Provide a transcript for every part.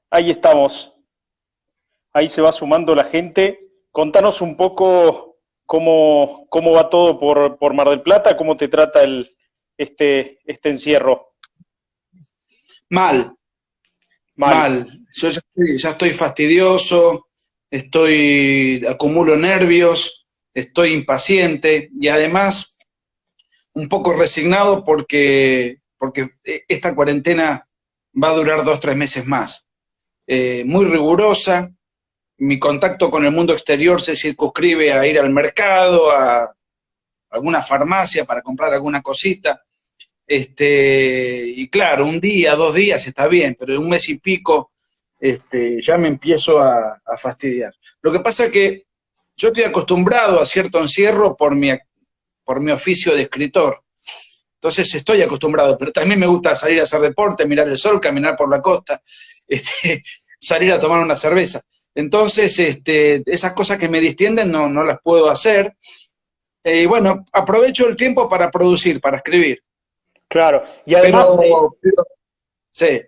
Ahí estamos, ahí se va sumando la gente. Contanos un poco cómo va todo por Mar del Plata, cómo te trata este encierro. Mal, Mal. mal. Yo ya estoy fastidioso, acumulo nervios, estoy impaciente y además un poco resignado porque esta cuarentena va a durar 2, 3 meses más. Muy rigurosa, mi contacto con el mundo exterior se circunscribe a ir al mercado, a alguna farmacia para comprar alguna cosita. Y claro, un día, 2 días está bien, pero en un mes y pico ya me empiezo a fastidiar. Lo que pasa es que yo estoy acostumbrado a cierto encierro por mi oficio de escritor. Entonces estoy acostumbrado, pero también me gusta salir a hacer deporte, mirar el sol, caminar por la costa, este, salir a tomar una cerveza. Entonces, esas cosas que me distienden no las puedo hacer. Y bueno, aprovecho el tiempo para producir, para escribir. Claro. Pero sí,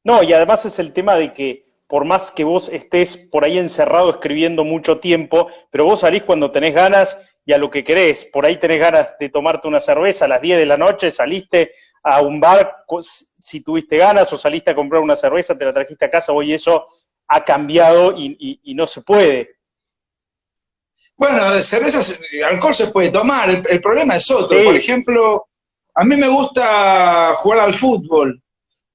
No, y además es el tema de que por más que vos estés por ahí encerrado escribiendo mucho tiempo, pero vos salís cuando tenés ganas y a lo que querés. Por ahí tenés ganas de tomarte una cerveza a las 10 de la noche, saliste a un bar si tuviste ganas o saliste a comprar una cerveza, te la trajiste a casa, hoy eso ha cambiado y no se puede. bueno, de cervezas, alcohol se puede tomar, el problema es otro. Por Sí, ejemplo, a mí me gusta jugar al fútbol,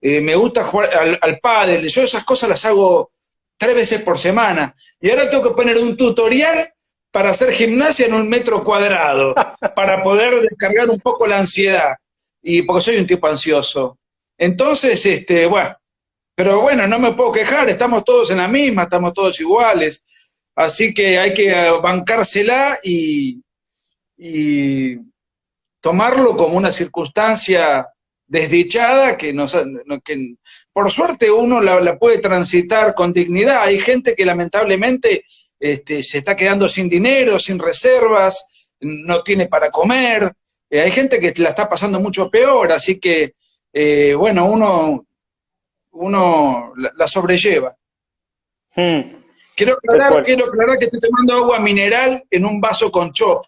me gusta jugar al pádel, yo esas cosas las hago 3 veces por semana. Y ahora tengo que poner un tutorial para hacer gimnasia en 1 metro cuadrado, para poder descargar un poco la ansiedad, y porque soy un tipo ansioso. Entonces, bueno, pero bueno, no me puedo quejar, estamos todos en la misma, estamos todos iguales. Así que hay que bancársela y tomarlo como una circunstancia desdichada que por suerte uno la puede transitar con dignidad. Hay gente que lamentablemente se está quedando sin dinero, sin reservas, no tiene para comer. Hay gente que la está pasando mucho peor, así que bueno, uno la sobrelleva. mm, Quiero tal aclarar, cual. quiero aclarar que estoy tomando agua mineral en un vaso con chop,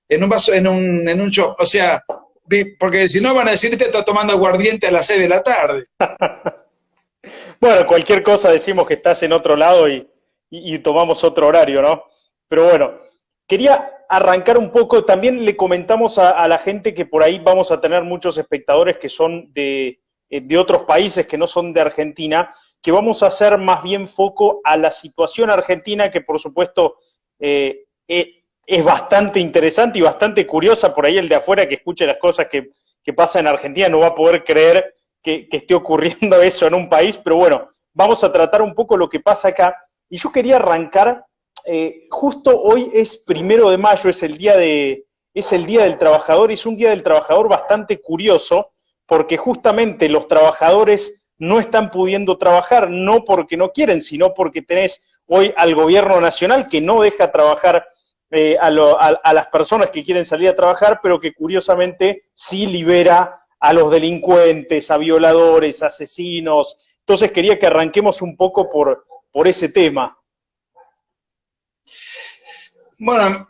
en un chop. O sea, porque si no van a decir, te está tomando aguardiente a las 6 de la tarde. Bueno, cualquier cosa decimos que estás en otro lado y tomamos otro horario, ¿no? Pero bueno, quería arrancar un poco, también le comentamos a la gente que por ahí vamos a tener muchos espectadores que son de otros países que no son de Argentina, que vamos a hacer más bien foco a la situación argentina, que por supuesto es bastante interesante y bastante curiosa. Por ahí el de afuera que escuche las cosas que pasan en Argentina no va a poder creer que esté ocurriendo eso en un país, pero bueno, vamos a tratar un poco lo que pasa acá. Y yo quería arrancar, justo hoy es 1 de mayo, es el día del trabajador, y es un día del trabajador bastante curioso, porque justamente los trabajadores no están pudiendo trabajar, no porque no quieren, sino porque tenés hoy al gobierno nacional que no deja trabajar a las personas que quieren salir a trabajar, pero que curiosamente sí libera a los delincuentes, a violadores, asesinos. Entonces quería que arranquemos un poco por ese tema. Bueno,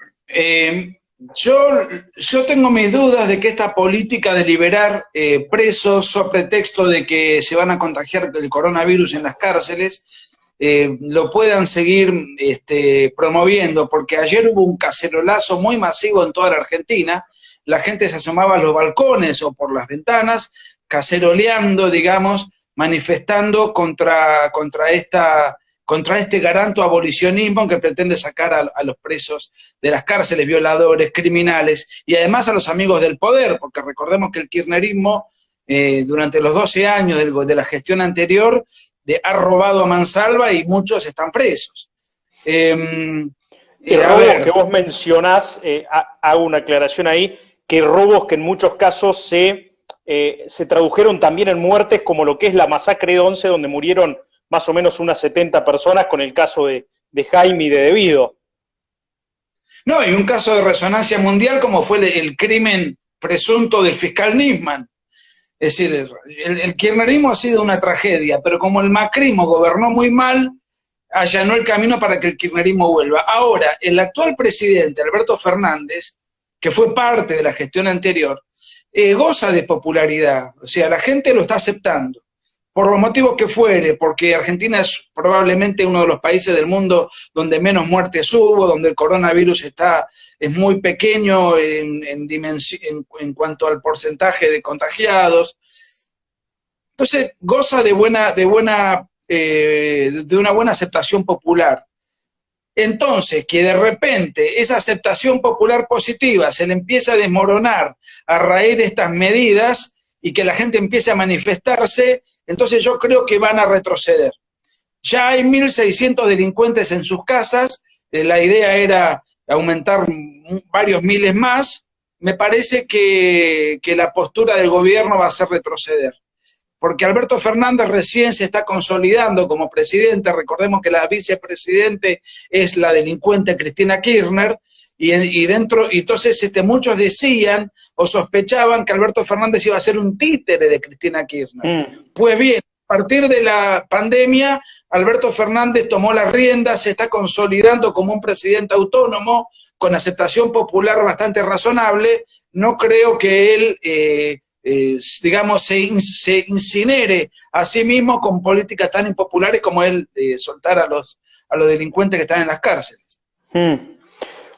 yo tengo mis dudas de que esta política de liberar presos sobre pretexto de que se van a contagiar el coronavirus en las cárceles, lo puedan seguir promoviendo, porque ayer hubo un cacerolazo muy masivo en toda la Argentina, la gente se asomaba a los balcones o por las ventanas, caceroleando, digamos, manifestando contra este garanto abolicionismo que pretende sacar a los presos de las cárceles, violadores, criminales, y además a los amigos del poder, porque recordemos que el kirchnerismo, durante los 12 años de la gestión anterior, ha robado a mansalva y muchos están presos. Y A robos que ver, vos mencionás, hago una aclaración ahí, que robos que en muchos casos se tradujeron también en muertes, como lo que es la masacre de Once, donde murieron más o menos unas 70 personas, con el caso de Jaime y de Debido. no, y un caso de resonancia mundial como fue el crimen presunto del fiscal Nisman, Es decir, el kirchnerismo ha sido una tragedia, pero como el macrismo gobernó muy mal, allanó el camino para que el kirchnerismo vuelva. Ahora, el actual presidente, Alberto Fernández, que fue parte de la gestión anterior, goza de popularidad, o sea, la gente lo está aceptando, por los motivos que fuere, porque Argentina es probablemente uno de los países del mundo donde menos muertes hubo, donde el coronavirus es muy pequeño en cuanto al porcentaje de contagiados. Entonces, goza de una buena aceptación popular. Entonces, que de repente esa aceptación popular positiva se le empieza a desmoronar a raíz de estas medidas y que la gente empiece a manifestarse, entonces yo creo que van a retroceder. Ya hay 1.600 delincuentes en sus casas, la idea era aumentar varios miles más, me parece que la postura del gobierno va a ser retroceder. Porque Alberto Fernández recién se está consolidando como presidente, recordemos que la vicepresidente es la delincuente Cristina Kirchner, y entonces muchos decían o sospechaban que Alberto Fernández iba a ser un títere de Cristina Kirchner. Pues bien, a partir de la pandemia, Alberto Fernández tomó las riendas, se está consolidando como un presidente autónomo, con aceptación popular bastante razonable. No creo que él digamos, se incinere a sí mismo con políticas tan impopulares como él soltar a los delincuentes que están en las cárceles.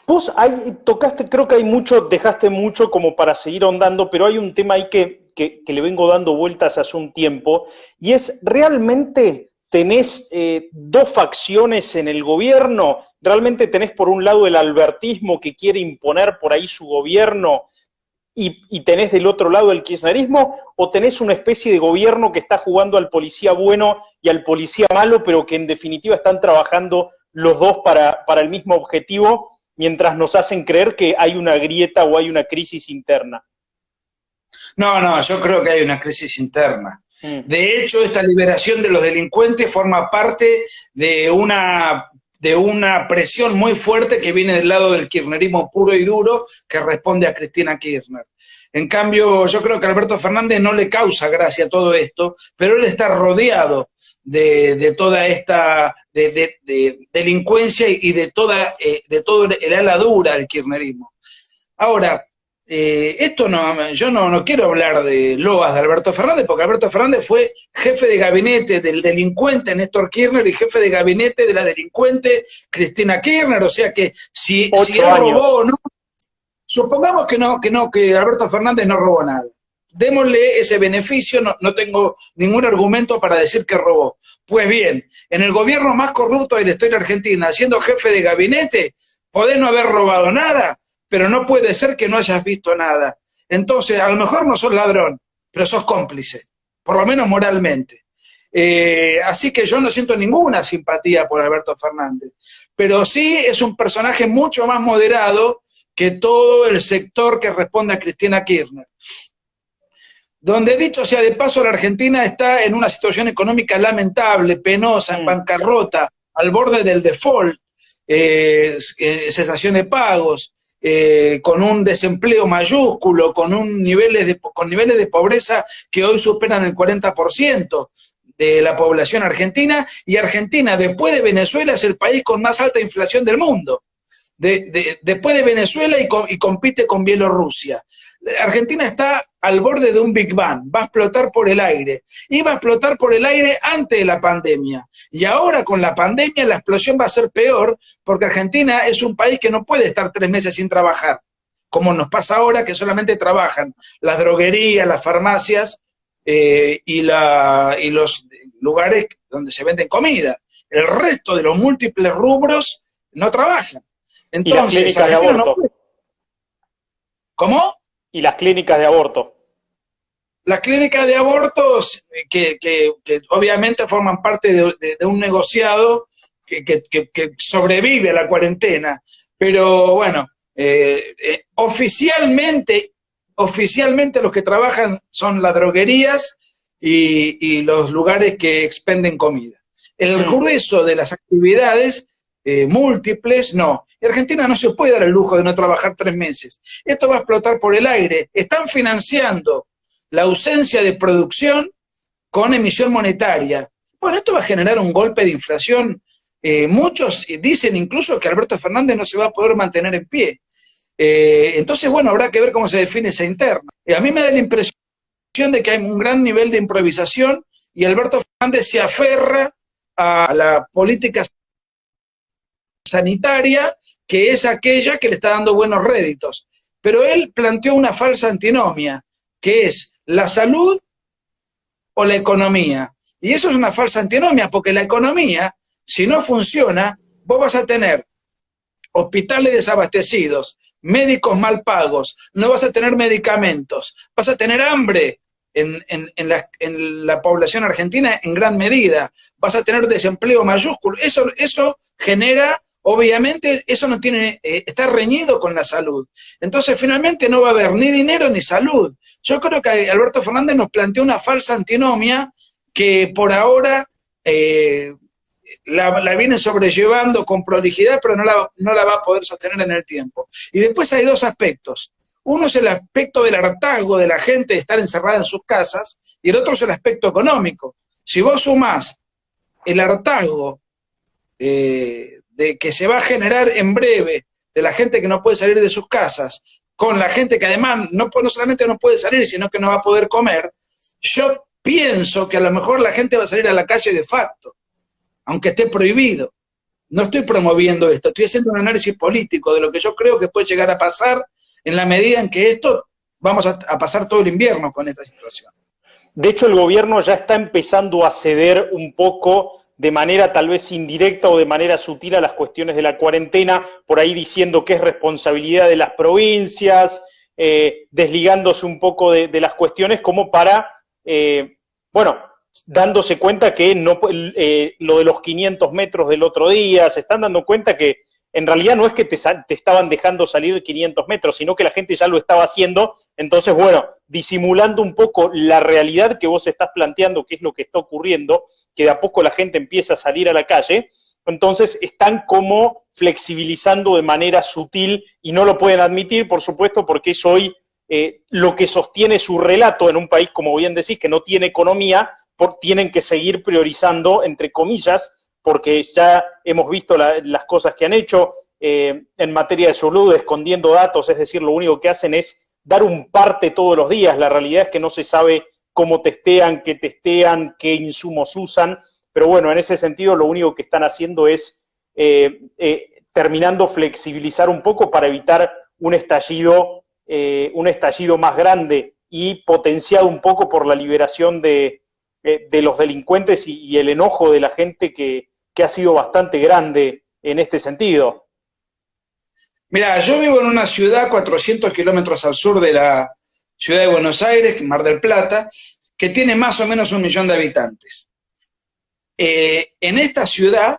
Vos ahí tocaste, creo que hay mucho, dejaste mucho como para seguir ahondando, pero hay un tema ahí que le vengo dando vueltas hace un tiempo, y es, ¿realmente tenés dos facciones en el gobierno? ¿Realmente tenés por un lado el albertismo que quiere imponer por ahí su gobierno, y tenés del otro lado el kirchnerismo, o tenés una especie de gobierno que está jugando al policía bueno y al policía malo, pero que en definitiva están trabajando los dos para el mismo objetivo, mientras nos hacen creer que hay una grieta o hay una crisis interna? No, yo creo que hay una crisis interna. De hecho, esta liberación de los delincuentes forma parte de una presión muy fuerte que viene del lado del kirchnerismo puro y duro, que responde a Cristina Kirchner. En cambio, yo creo que a Alberto Fernández no le causa gracia todo esto, pero él está rodeado de toda esta de delincuencia y de todo el ala dura del kirchnerismo. Ahora, yo no quiero hablar de loas de Alberto Fernández, porque Alberto Fernández fue jefe de gabinete del delincuente Néstor Kirchner y jefe de gabinete de la delincuente Cristina Kirchner, o sea que si él robó o no, supongamos que Alberto Fernández no robó nada. Démosle ese beneficio, no tengo ningún argumento para decir que robó. Pues bien, en el gobierno más corrupto de la historia argentina, siendo jefe de gabinete, podés no haber robado nada, pero no puede ser que no hayas visto nada. Entonces, a lo mejor no sos ladrón, pero sos cómplice, por lo menos moralmente. Así que yo no siento ninguna simpatía por Alberto Fernández, pero sí es un personaje mucho más moderado que todo el sector que responde a Cristina Kirchner. Donde, dicho sea de paso, la Argentina está en una situación económica lamentable, penosa, en bancarrota, al borde del default, cesación de pagos, con un desempleo mayúsculo, con niveles de pobreza que hoy superan el 40% de la población argentina, y Argentina, después de Venezuela, es el país con más alta inflación del mundo. Después de Venezuela y compite con Bielorrusia. Argentina está al borde de un Big Bang, va a explotar por el aire. Iba a explotar por el aire antes de la pandemia. Y ahora con la pandemia la explosión va a ser peor, porque Argentina es un país que no puede estar 3 meses sin trabajar, como nos pasa ahora, que solamente trabajan las droguerías, las farmacias y los lugares donde se venden comida. El resto de los múltiples rubros no trabajan. Entonces, ¿y las clínicas de aborto? No puede. ¿Cómo? ¿Y las clínicas de aborto? Las clínicas de abortos, que obviamente forman parte de un negociado que sobrevive a la cuarentena, pero bueno, oficialmente los que trabajan son las droguerías y los lugares que expenden comida. El grueso de las actividades múltiples, no. Y Argentina no se puede dar el lujo de no trabajar 3 meses. Esto va a explotar por el aire. Están financiando la ausencia de producción con emisión monetaria. Bueno, esto va a generar un golpe de inflación. Muchos dicen incluso que Alberto Fernández no se va a poder mantener en pie. Entonces, bueno, habrá que ver cómo se define esa interna. A mí me da la impresión de que hay un gran nivel de improvisación y Alberto Fernández se aferra a la política sanitaria, que es aquella que le está dando buenos réditos. Pero él planteó una falsa antinomia, que es la salud o la economía. Y eso es una falsa antinomia, porque la economía, si no funciona, vos vas a tener hospitales desabastecidos, médicos mal pagos, no vas a tener medicamentos, vas a tener hambre en la población argentina en gran medida, vas a tener desempleo mayúsculo. Eso genera, obviamente, eso no tiene, está reñido con la salud. Entonces, finalmente no va a haber ni dinero ni salud. Yo creo que Alberto Fernández nos planteó una falsa antinomia que por ahora la viene sobrellevando con prolijidad, pero no la va a poder sostener en el tiempo. Y después hay dos aspectos. Uno es el aspecto del hartazgo de la gente de estar encerrada en sus casas, y el otro es el aspecto económico. Si vos sumás el hartazgo de que se va a generar en breve de la gente que no puede salir de sus casas, con la gente que además no solamente no puede salir, sino que no va a poder comer, yo pienso que a lo mejor la gente va a salir a la calle de facto, aunque esté prohibido. No estoy promoviendo esto, estoy haciendo un análisis político de lo que yo creo que puede llegar a pasar en la medida en que vamos a pasar todo el invierno con esta situación. De hecho, el gobierno ya está empezando a ceder un poco de manera tal vez indirecta o de manera sutil a las cuestiones de la cuarentena, por ahí diciendo que es responsabilidad de las provincias, desligándose un poco de las cuestiones como para, dándose cuenta que no, lo de los 500 metros del otro día, se están dando cuenta que en realidad no es que te estaban dejando salir 500 metros, sino que la gente ya lo estaba haciendo. Entonces, disimulando un poco la realidad que vos estás planteando, que es lo que está ocurriendo, que de a poco la gente empieza a salir a la calle, entonces están como flexibilizando de manera sutil y no lo pueden admitir, por supuesto, porque es hoy lo que sostiene su relato en un país, como bien decís, que no tiene economía, tienen que seguir priorizando, entre comillas, porque ya hemos visto las cosas que han hecho en materia de salud, escondiendo datos, es decir, lo único que hacen es dar un parte todos los días. La realidad es que no se sabe cómo testean, qué insumos usan, pero bueno, en ese sentido lo único que están haciendo es terminando flexibilizar un poco para evitar un estallido más grande y potenciado un poco por la liberación de los delincuentes y el enojo de la gente que ha sido bastante grande en este sentido. Mira, yo vivo en una ciudad 400 kilómetros al sur de la ciudad de Buenos Aires, Mar del Plata, que tiene más o menos 1 millón de habitantes. En esta ciudad,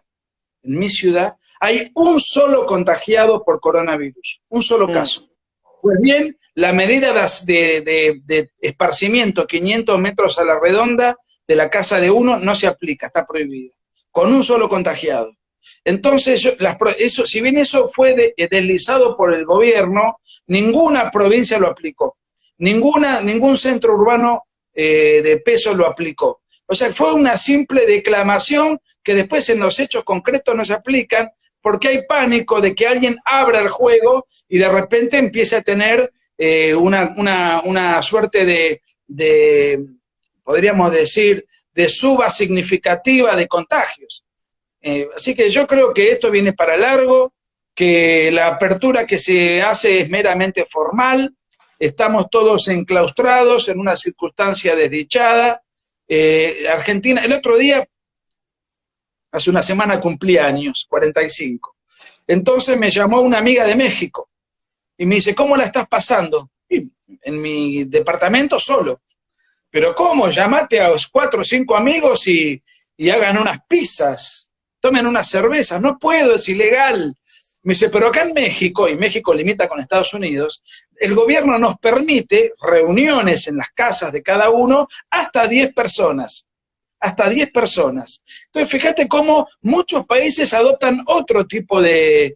en mi ciudad, hay un solo contagiado por coronavirus, un solo caso. Pues bien, la medida de esparcimiento 500 metros a la redonda de la casa de uno no se aplica, está prohibida, con un solo contagiado. Entonces, si bien eso fue deslizado por el gobierno, ninguna provincia lo aplicó, ningún centro urbano de peso lo aplicó. O sea, fue una simple declamación que después en los hechos concretos no se aplican, porque hay pánico de que alguien abra el juego y de repente empiece a tener una suerte podríamos decir, de suba significativa de contagios. Así que yo creo que esto viene para largo, que la apertura que se hace es meramente formal, estamos todos enclaustrados en una circunstancia desdichada. Argentina, el otro día, hace una semana cumplí años, 45. Entonces me llamó una amiga de México y me dice, ¿cómo la estás pasando? Y en mi departamento solo. ¿Pero cómo? Llamate a 4 o 5 amigos y hagan unas pizzas, tomen unas cervezas. No puedo, es ilegal. Me dice, pero acá en México, y México limita con Estados Unidos, el gobierno nos permite reuniones en las casas de cada uno hasta 10 personas. Hasta 10 personas. Entonces, fíjate cómo muchos países adoptan otro tipo de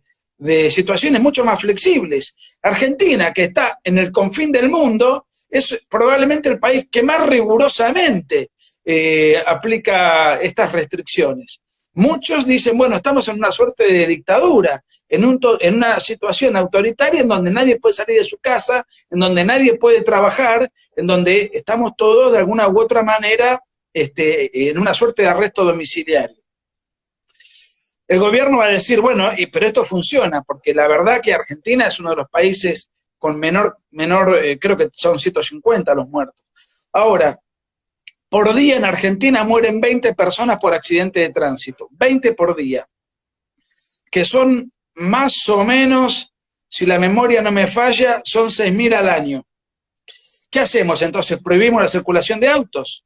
situaciones mucho más flexibles. Argentina, que está en el confín del mundo, es probablemente el país que más rigurosamente aplica estas restricciones. Muchos dicen, bueno, estamos en una suerte de dictadura, en una situación autoritaria en donde nadie puede salir de su casa, en donde nadie puede trabajar, en donde estamos todos de alguna u otra manera en una suerte de arresto domiciliario. El gobierno va a decir, bueno, pero esto funciona, porque la verdad que Argentina es uno de los países con menor creo que son 150 los muertos. Ahora, por día en Argentina mueren 20 personas por accidente de tránsito, 20 por día, que son más o menos, si la memoria no me falla, son 6.000 al año. ¿Qué hacemos entonces? ¿Prohibimos la circulación de autos?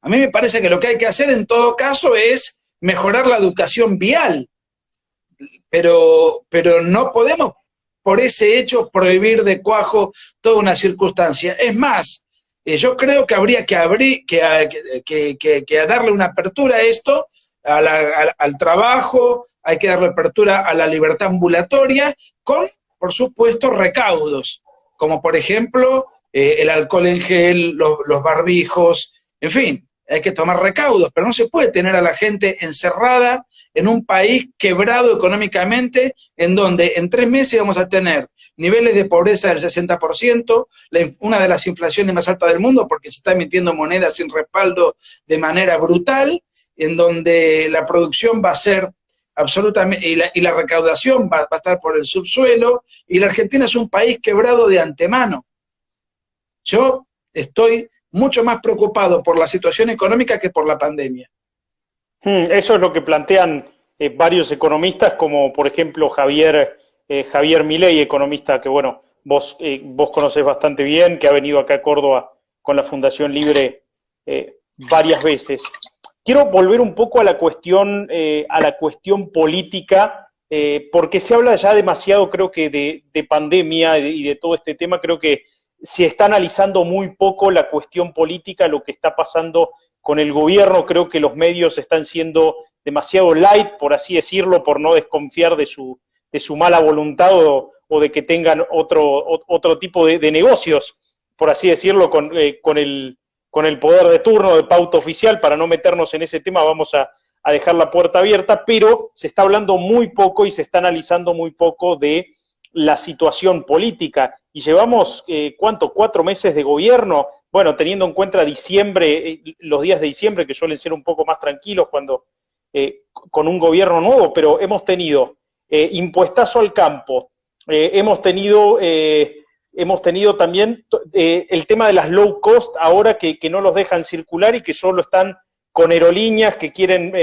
A mí me parece que lo que hay que hacer en todo caso es mejorar la educación vial, pero no podemos por ese hecho prohibir de cuajo toda una circunstancia. Es más, yo creo que habría que darle una apertura a esto, al trabajo, hay que darle apertura a la libertad ambulatoria, con, por supuesto, recaudos, como por ejemplo el alcohol en gel, los barbijos, en fin, hay que tomar recaudos, pero no se puede tener a la gente encerrada en un país quebrado económicamente, en donde en 3 meses vamos a tener niveles de pobreza del 60%, una de las inflaciones más altas del mundo, porque se está emitiendo moneda sin respaldo de manera brutal, en donde la producción va a ser absolutamente, y la recaudación va a estar por el subsuelo, y la Argentina es un país quebrado de antemano. Yo estoy mucho más preocupado por la situación económica que por la pandemia. Eso es lo que plantean varios economistas, como por ejemplo Javier Milei, economista que bueno, vos conocés bastante bien, que ha venido acá a Córdoba con la Fundación Libre varias veces. Quiero volver un poco a la cuestión política, porque se habla ya demasiado, creo que de pandemia y de todo este tema. Creo que se está analizando muy poco la cuestión política, lo que está pasando con el gobierno. Creo que los medios están siendo demasiado light, por así decirlo, por no desconfiar de su mala voluntad o de que tengan otro tipo de negocios, por así decirlo, con el poder de turno, de pauta oficial. Para no meternos en ese tema, vamos a dejar la puerta abierta, pero se está hablando muy poco y se está analizando muy poco de la situación política. Y llevamos, ¿cuánto? 4 meses de gobierno. Bueno, teniendo en cuenta diciembre, los días de diciembre, que suelen ser un poco más tranquilos cuando con un gobierno nuevo, pero hemos tenido impuestazo al campo, hemos tenido también el tema de las low cost, ahora que no los dejan circular y que solo están con aerolíneas que quieren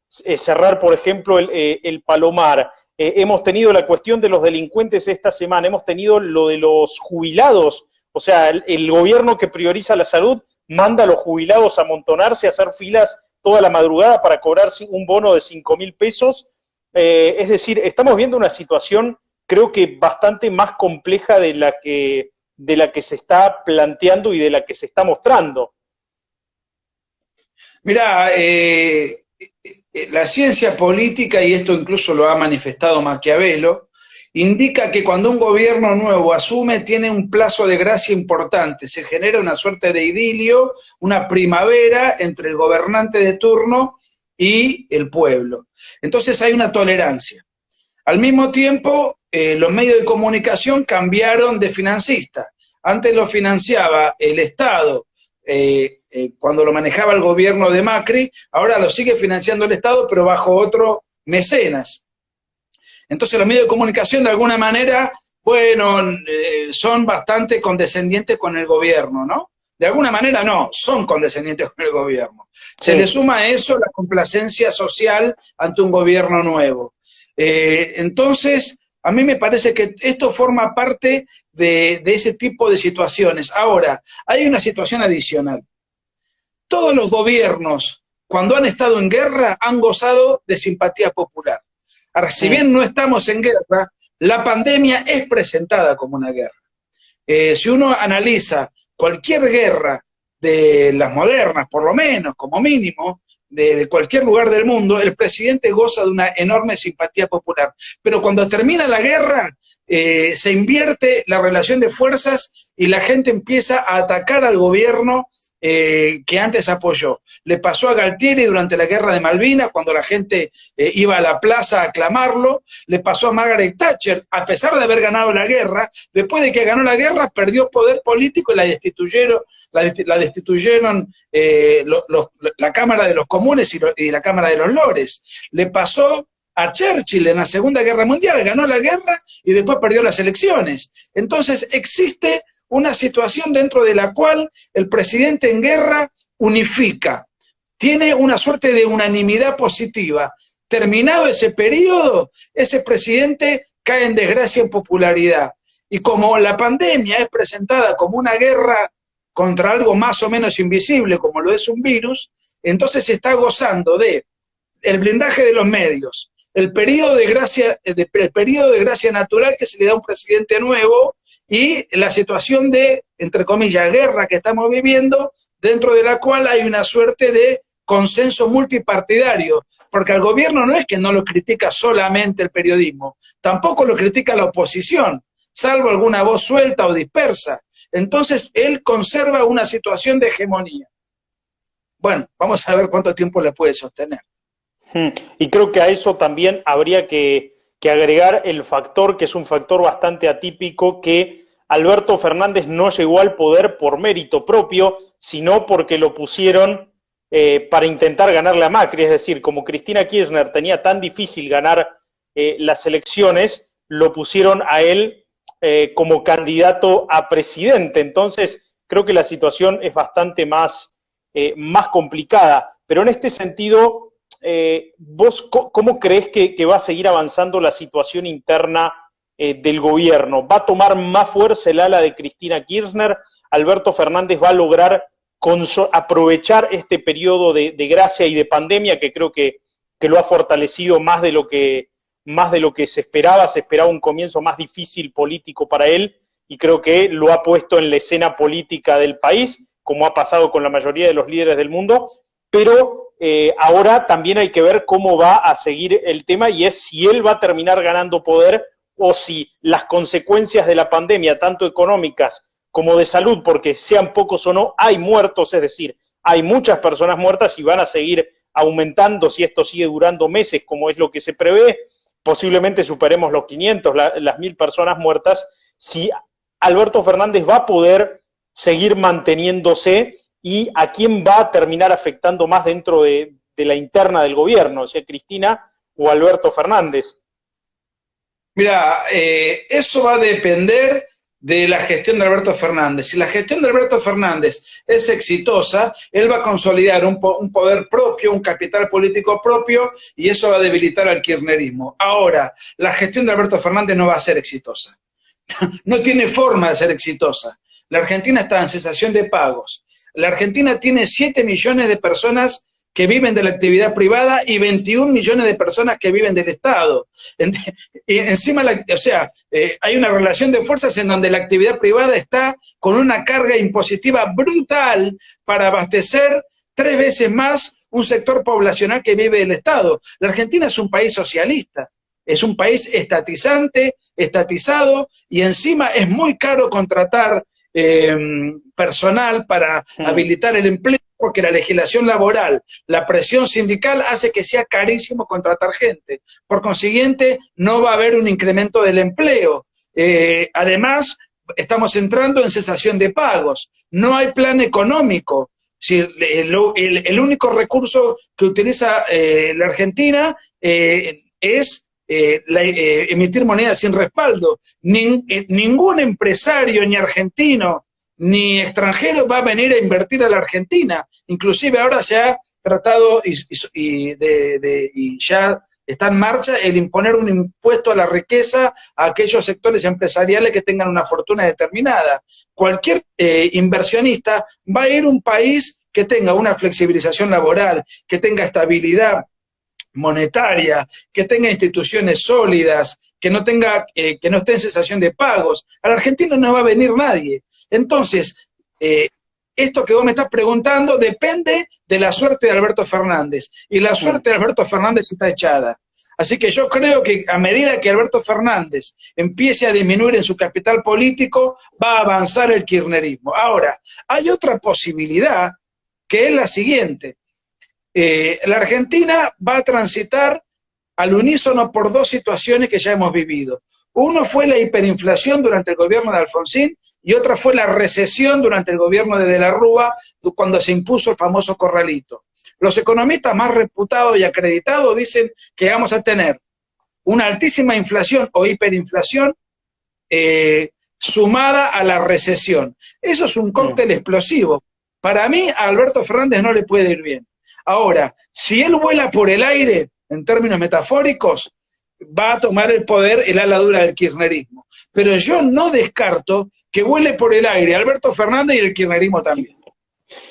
cerrar, por ejemplo, el Palomar. Hemos tenido la cuestión de los delincuentes esta semana, hemos tenido lo de los jubilados, o sea, el gobierno que prioriza la salud manda a los jubilados a amontonarse, a hacer filas toda la madrugada para cobrar un bono de 5.000 pesos. Es decir, estamos viendo una situación, creo que bastante más compleja de la que se está planteando y de la que se está mostrando. Mirá, la ciencia política, y esto incluso lo ha manifestado Maquiavelo, indica que cuando un gobierno nuevo asume, tiene un plazo de gracia importante, se genera una suerte de idilio, una primavera entre el gobernante de turno y el pueblo. Entonces hay una tolerancia. Al mismo tiempo, los medios de comunicación cambiaron de financista. Antes lo financiaba el Estado, cuando lo manejaba el gobierno de Macri, ahora lo sigue financiando el Estado, pero bajo otro mecenas. Entonces los medios de comunicación de alguna manera, bueno, son bastante condescendientes con el gobierno, ¿no? De alguna manera no, son condescendientes con el gobierno. Sí. Se le suma a eso la complacencia social ante un gobierno nuevo. Entonces, a mí me parece que esto forma parte de ese tipo de situaciones. Ahora, hay una situación adicional. Todos los gobiernos, cuando han estado en guerra, han gozado de simpatía popular. Ahora, si bien no estamos en guerra, la pandemia es presentada como una guerra. Si uno analiza cualquier guerra de las modernas, por lo menos, como mínimo, de cualquier lugar del mundo, el presidente goza de una enorme simpatía popular. Pero cuando termina la guerra, se invierte la relación de fuerzas y la gente empieza a atacar al gobierno que antes apoyó. Le pasó a Galtieri durante la guerra de Malvinas, cuando la gente iba a la plaza a aclamarlo. Le pasó a Margaret Thatcher, a pesar de haber ganado la guerra. Después de que ganó la guerra, perdió poder político y la destituyeron la Cámara de los Comunes y la Cámara de los Lores. Le pasó a Churchill en la Segunda Guerra Mundial, ganó la guerra y después perdió las elecciones. Entonces existe una situación dentro de la cual el presidente en guerra unifica, tiene una suerte de unanimidad positiva. Terminado ese periodo, ese presidente cae en desgracia en popularidad. Y como la pandemia es presentada como una guerra contra algo más o menos invisible, como lo es un virus, entonces se está gozando de el blindaje de los medios, el periodo de gracia natural que se le da a un presidente nuevo y la situación de, entre comillas, guerra que estamos viviendo, dentro de la cual hay una suerte de consenso multipartidario, porque al gobierno no es que no lo critica solamente el periodismo, tampoco lo critica la oposición, salvo alguna voz suelta o dispersa. Entonces, él conserva una situación de hegemonía. Bueno, vamos a ver cuánto tiempo le puede sostener. Y creo que a eso también habría que agregar el factor, que es un factor bastante atípico, que Alberto Fernández no llegó al poder por mérito propio, sino porque lo pusieron para intentar ganarle a Macri. Es decir, como Cristina Kirchner tenía tan difícil ganar las elecciones, lo pusieron a él como candidato a presidente. Entonces, creo que la situación es bastante más complicada. Pero en este sentido, ¿vos cómo crees que va a seguir avanzando la situación interna del gobierno? ¿Va a tomar más fuerza el ala de Cristina Kirchner? ¿Alberto Fernández va a lograr aprovechar este periodo de gracia y de pandemia, que creo que lo ha fortalecido más de lo que se esperaba? Se esperaba un comienzo más difícil político para él, y creo que lo ha puesto en la escena política del país, como ha pasado con la mayoría de los líderes del mundo, pero ahora también hay que ver cómo va a seguir el tema, y es si él va a terminar ganando poder o si las consecuencias de la pandemia, tanto económicas como de salud, porque sean pocos o no, hay muertos, es decir, hay muchas personas muertas y van a seguir aumentando si esto sigue durando meses, como es lo que se prevé. Posiblemente superemos los 500, las 1000 personas muertas, si Alberto Fernández va a poder seguir manteniéndose y a quién va a terminar afectando más dentro de la interna del gobierno, o sea, Cristina o Alberto Fernández. Mira, eso va a depender de la gestión de Alberto Fernández. Si la gestión de Alberto Fernández es exitosa, él va a consolidar un poder propio, un capital político propio, y eso va a debilitar al kirchnerismo. Ahora, la gestión de Alberto Fernández no va a ser exitosa. No tiene forma de ser exitosa. La Argentina está en cesación de pagos. La Argentina tiene 7 millones de personas que viven de la actividad privada y 21 millones de personas que viven del Estado. Y encima, hay una relación de fuerzas en donde la actividad privada está con una carga impositiva brutal para abastecer 3 veces más un sector poblacional que vive del Estado. La Argentina es un país socialista, es un país estatizado, y encima es muy caro contratar personal para habilitar el empleo, porque la legislación laboral, la presión sindical hace que sea carísimo contratar gente. Por consiguiente, no va a haber un incremento del empleo. Además, estamos entrando en cesación de pagos. No hay plan económico. Si el único recurso que utiliza la Argentina es emitir moneda sin respaldo. Ningún empresario, ni argentino ni extranjero, va a venir a invertir a la Argentina. Inclusive ahora se ha tratado y ya está en marcha el imponer un impuesto a la riqueza a aquellos sectores empresariales que tengan una fortuna determinada. Cualquier inversionista va a ir a un país que tenga una flexibilización laboral, que tenga estabilidad monetaria, que tenga instituciones sólidas, que no esté en cesación de pagos. A la Argentina no va a venir nadie. Entonces, esto que vos me estás preguntando depende de la suerte de Alberto Fernández, y la suerte de Alberto Fernández está echada. Así que yo creo que a medida que Alberto Fernández empiece a disminuir en su capital político, va a avanzar el kirchnerismo. Ahora, hay otra posibilidad, que es la siguiente. La Argentina va a transitar al unísono por dos situaciones que ya hemos vivido. Uno fue la hiperinflación durante el gobierno de Alfonsín y otra fue la recesión durante el gobierno de la Rúa, cuando se impuso el famoso corralito. Los economistas más reputados y acreditados dicen que vamos a tener una altísima inflación o hiperinflación sumada a la recesión. Eso es un cóctel explosivo. Para mí, a Alberto Fernández no le puede ir bien. Ahora, si él vuela por el aire, en términos metafóricos, va a tomar el poder el ala dura del kirchnerismo. Pero yo no descarto que vuele por el aire Alberto Fernández y el kirchnerismo también.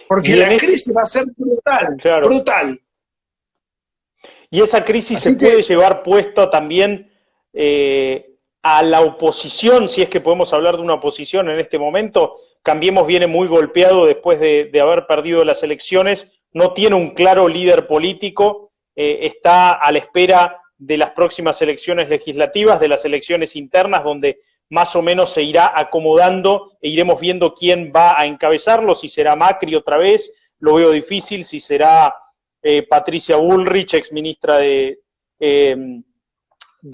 Porque la crisis va a ser brutal, claro, brutal. Y esa crisis se puede llevar puesta también a la oposición, si es que podemos hablar de una oposición en este momento. Cambiemos viene muy golpeado después de haber perdido las elecciones, no tiene un claro líder político, está a la espera de las próximas elecciones legislativas, de las elecciones internas, donde más o menos se irá acomodando e iremos viendo quién va a encabezarlo, si será Macri otra vez, lo veo difícil, si será Patricia Bullrich, exministra de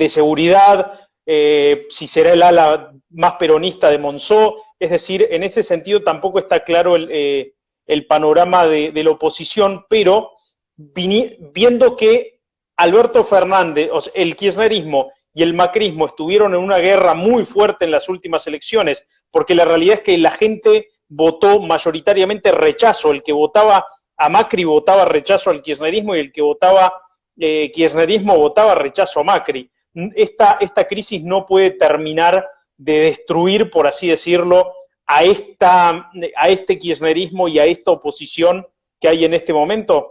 Seguridad, si será el ala más peronista de Monzó, es decir, en ese sentido tampoco está claro el panorama de la oposición, pero viendo que Alberto Fernández, o sea, el kirchnerismo y el macrismo estuvieron en una guerra muy fuerte en las últimas elecciones, porque la realidad es que la gente votó mayoritariamente rechazo, el que votaba a Macri votaba rechazo al kirchnerismo y el que votaba kirchnerismo votaba rechazo a Macri. Esta crisis no puede terminar de destruir, por así decirlo, a este kirchnerismo y a esta oposición que hay en este momento.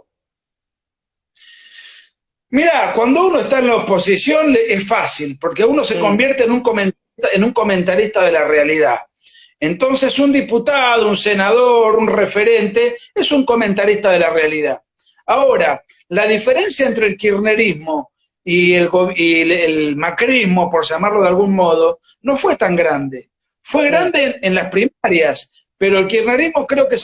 Mirá, cuando uno está en la oposición es fácil, porque uno se convierte en un comentarista de la realidad. Entonces un diputado, un senador, un referente, es un comentarista de la realidad. Ahora, la diferencia entre el kirchnerismo y el macrismo, por llamarlo de algún modo, no fue tan grande. Fue grande en las primarias, pero el kirchnerismo creo que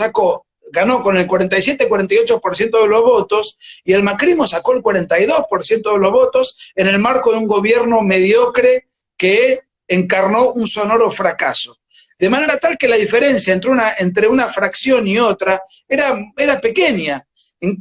ganó con el 47-48% de los votos, y el macrismo sacó el 42% de los votos en el marco de un gobierno mediocre que encarnó un sonoro fracaso. De manera tal que la diferencia entre una fracción y otra era pequeña.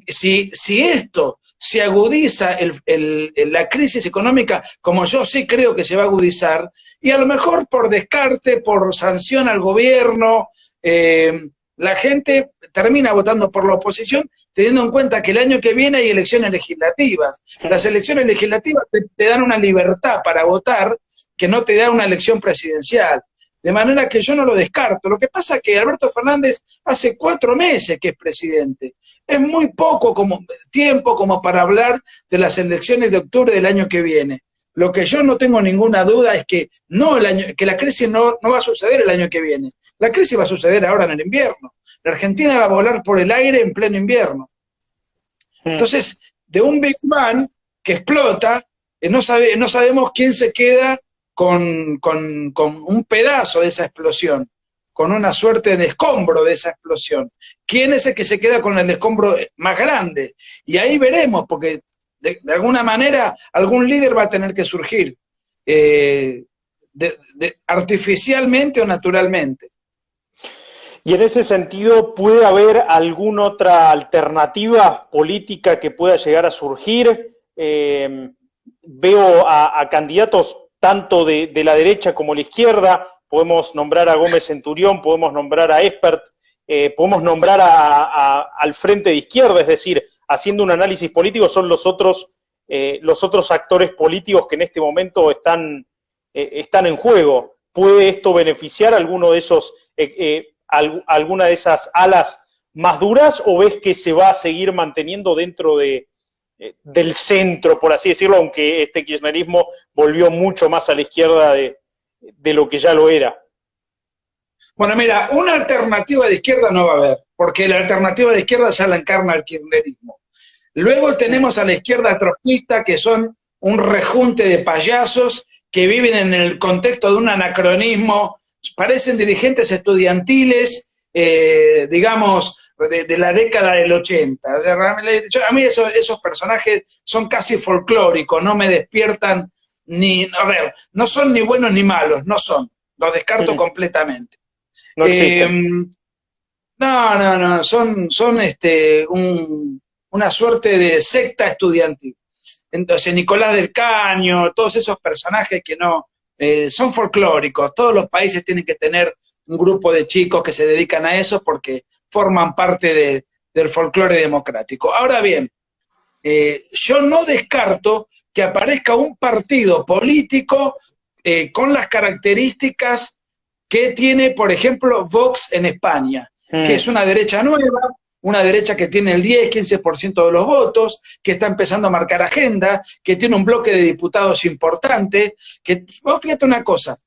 Si esto se agudiza la crisis económica, como yo sí creo que se va a agudizar, y a lo mejor por descarte, por sanción al gobierno, la gente termina votando por la oposición, teniendo en cuenta que el año que viene hay elecciones legislativas. Las elecciones legislativas te dan una libertad para votar que no te da una elección presidencial. De manera que yo no lo descarto. Lo que pasa es que Alberto Fernández hace 4 meses que es presidente. Es muy poco tiempo como para hablar de las elecciones de octubre del año que viene. Lo que yo no tengo ninguna duda es que que la crisis no va a suceder el año que viene. La crisis va a suceder ahora en el invierno. La Argentina va a volar por el aire en pleno invierno. Entonces, de un Big Bang que explota, no sabemos quién se queda con un pedazo de esa explosión, con una suerte de escombro de esa explosión. ¿Quién es el que se queda con el escombro más grande? Y ahí veremos, porque de alguna manera algún líder va a tener que surgir, artificialmente o naturalmente. Y en ese sentido, ¿puede haber alguna otra alternativa política que pueda llegar a surgir? Veo a candidatos tanto de la derecha como la izquierda, podemos nombrar a Gómez Centurión, podemos nombrar a Espert, podemos nombrar al Frente de Izquierda, es decir, haciendo un análisis político, son los otros actores políticos que en este momento están en juego. ¿Puede esto beneficiar a alguno de esos, alguna de esas alas más duras, o ves que se va a seguir manteniendo dentro del centro, por así decirlo, aunque este kirchnerismo volvió mucho más a la izquierda de lo que ya lo era? Bueno, mira, una alternativa de izquierda no va a haber, porque la alternativa de izquierda ya la encarna el kirchnerismo. Luego tenemos a la izquierda trotskista, que son un rejunte de payasos que viven en el contexto de un anacronismo, parecen dirigentes estudiantiles, digamos, de la década del 80. A mí esos personajes son casi folclóricos, no me despiertan ni, a ver, no son ni buenos ni malos, no son, los descarto completamente. No existen. No, son una suerte de secta estudiantil. Entonces, Nicolás del Caño, todos esos personajes que no, son folclóricos. Todos los países tienen que tener un grupo de chicos que se dedican a eso porque forman parte del folclore democrático. Ahora bien, yo no descarto que aparezca un partido político con las características que tiene, por ejemplo, Vox en España, que es una derecha nueva, una derecha que tiene el 10-15% de los votos, que está empezando a marcar agenda, que tiene un bloque de diputados importante, que, vos fíjate una cosa,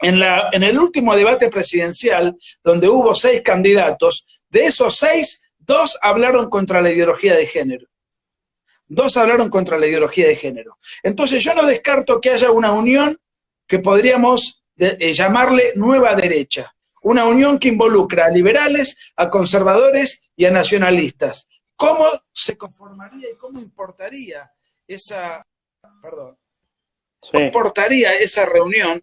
en el último debate presidencial, donde hubo 6 candidatos, de esos 6, 2 hablaron contra la ideología de género. 2 hablaron contra la ideología de género. Entonces yo no descarto que haya una unión que podríamos llamarle nueva derecha. Una unión que involucra a liberales, a conservadores y a nacionalistas. ¿Cómo se conformaría y cómo importaría esa, importaría esa reunión,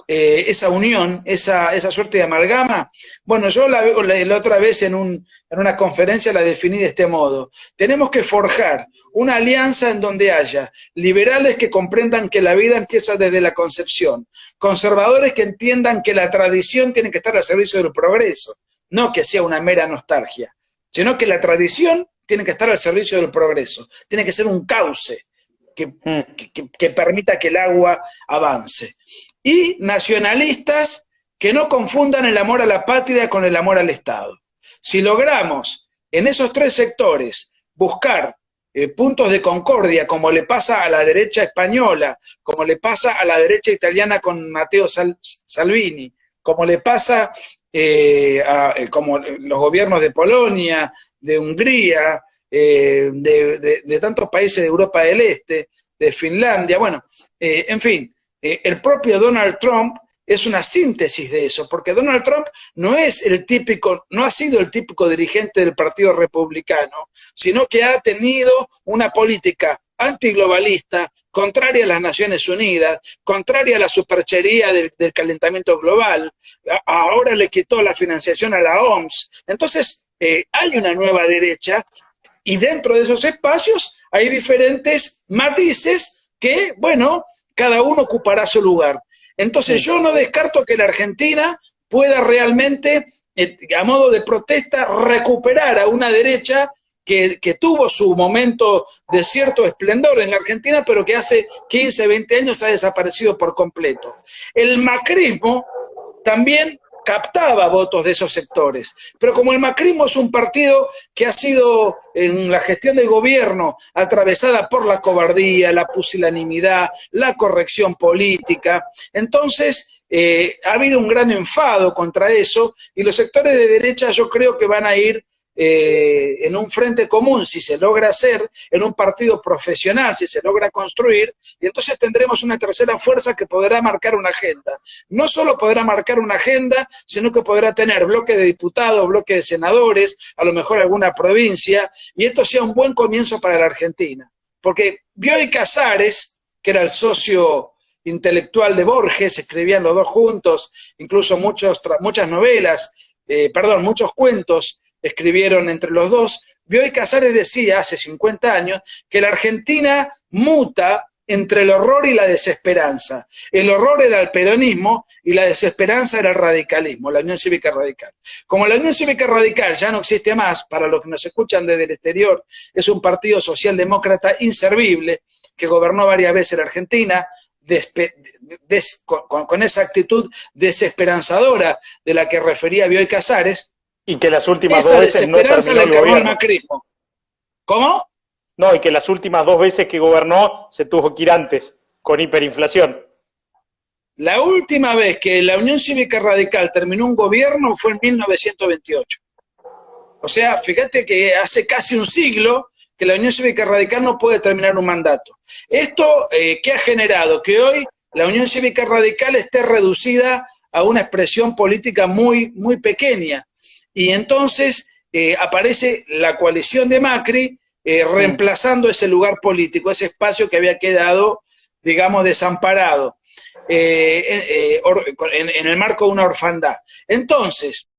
esa unión, esa suerte de amalgama? Bueno, yo la otra vez en una conferencia la definí de este modo. Tenemos que forjar una alianza en donde haya liberales que comprendan que la vida empieza desde la concepción, conservadores que entiendan que la tradición tiene que estar al servicio del progreso, no que sea una mera nostalgia, sino que la tradición tiene que estar al servicio del progreso, tiene que ser un cauce que permita que el agua avance. Y nacionalistas que no confundan el amor a la patria con el amor al Estado. Si logramos en esos 3 sectores buscar puntos de concordia, como le pasa a la derecha española, como le pasa a la derecha italiana con Matteo Salvini, como le pasa como los gobiernos de Polonia, de Hungría, de tantos países de Europa del Este, de Finlandia, bueno, en fin, el propio Donald Trump es una síntesis de eso, porque Donald Trump no ha sido el típico dirigente del Partido Republicano, sino que ha tenido una política antiglobalista, contraria a las Naciones Unidas, contraria a la superchería del calentamiento global. Ahora le quitó la financiación a la OMS. Entonces, hay una nueva derecha y dentro de esos espacios hay diferentes matices que, bueno, cada uno ocupará su lugar. Entonces yo no descarto que la Argentina pueda realmente, a modo de protesta, recuperar a una derecha que tuvo su momento de cierto esplendor en la Argentina, pero que hace 15, 20 años ha desaparecido por completo. El macrismo también captaba votos de esos sectores, pero como el macrismo es un partido que ha sido en la gestión del gobierno atravesada por la cobardía, la pusilanimidad, la corrección política, entonces ha habido un gran enfado contra eso y los sectores de derecha yo creo que van a ir en un frente común, si se logra hacer, en un partido profesional, si se logra construir, y entonces tendremos una tercera fuerza que podrá marcar una agenda. No solo podrá marcar una agenda, sino que podrá tener bloque de diputados, bloque de senadores, a lo mejor alguna provincia, y esto sea un buen comienzo para la Argentina. Porque Bioy Casares, que era el socio intelectual de Borges, escribían los dos juntos, incluso muchas novelas, muchos cuentos, escribieron entre los dos. Bioy Casares decía hace 50 años que la Argentina muta entre el horror y la desesperanza. El horror era el peronismo y la desesperanza era el radicalismo, la Unión Cívica Radical. Como la Unión Cívica Radical ya no existe más, para los que nos escuchan desde el exterior, es un partido socialdemócrata inservible que gobernó varias veces la Argentina, con esa actitud desesperanzadora de la que refería Bioy Casares. Y que las últimas 2 veces no terminó el gobierno. Macrismo. ¿Cómo? No, y que las últimas 2 veces que gobernó se tuvo que ir antes, con hiperinflación. La última vez que la Unión Cívica Radical terminó un gobierno fue en 1928. O sea, fíjate que hace casi un siglo que la Unión Cívica Radical no puede terminar un mandato. ¿Esto qué ha generado? Que hoy la Unión Cívica Radical esté reducida a una expresión política muy, muy pequeña. Y entonces aparece la coalición de Macri reemplazando ese lugar político, ese espacio que había quedado, digamos, desamparado en el marco de una orfandad. Entonces,